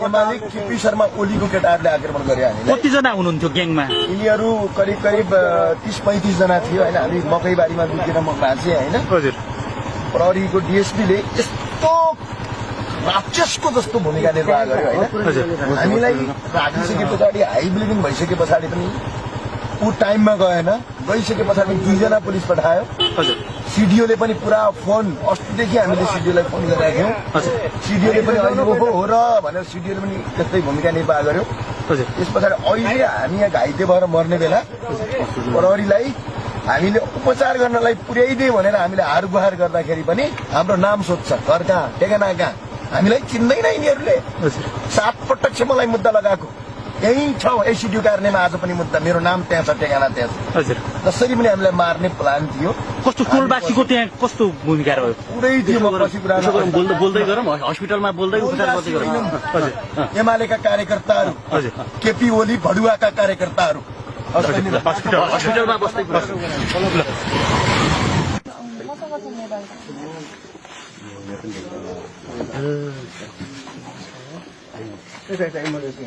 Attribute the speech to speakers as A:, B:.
A: एमाले केपी शर्मा ओलीको केटाहरूले आक्रमण गरे हामीलाई।
B: कतिजना हुनुहुन्थ्यो ग्याङमा?
A: यिनीहरू करिब 30-35 जना थियो होइन। हामी मकैबारीमा लुकेर म बाँचेँ होइन।
B: हजुर।
A: प्रहरीको डिएसपीले यस्तो राक्षसको जस्तो भूमिका निर्वाह गर्यो होइन। हामीलाई राखिसके पछाडि हाई ब्लिडिङ भइसके पछाडि पनि ऊ टाइममा गएन। गइसके पछाडि 2 जना पुलिस पठायो। सिडिओले पनि पुरा फोन अस्तिदेखि हामीले सिडिओलाई फोन गरिरहेको थियौँ। सिडिओले पनि अहिले हो र भनेर सिडिओले पनि त्यस्तै भूमिका निर्वाह गर्यो। त्यस पछाडि अहिले हामी यहाँ घाइते भएर मर्ने बेला प्रहरीलाई हामीले उपचार गर्नलाई पुर्याइदिए भनेर हामीले हार गुहार गर्दाखेरि पनि हाम्रो नाम सोध्छ, घर कहाँ, ठेगाना कहाँ, हामीलाई चिन्दैन यिनीहरूले। 7 पटक चाहिँ मलाई मुद्दा लगाएको यही छ एसिडियो कार्नेमा। आज पनि मुद्दा मेरो नाम त्यहाँ छ, ठेगाना त्यहाँ छ। जसरी पनि हामीलाई मार्ने प्लान थियो।
B: कस्तो टोलबासीको त्यहाँ कस्तो भूमिका रह्यो?
A: पुरै थियो।
C: बोल्दै गरौँ, हस्पिटलमा बोल्दै उपचार गर्दै गरौँ।
A: एमालेका कार्यकर्ताहरू, केपी ओली भडुवाका कार्यकर्ताहरू
C: हस्पिटलमा बस्दै
A: एउटा इमर्जेन्सी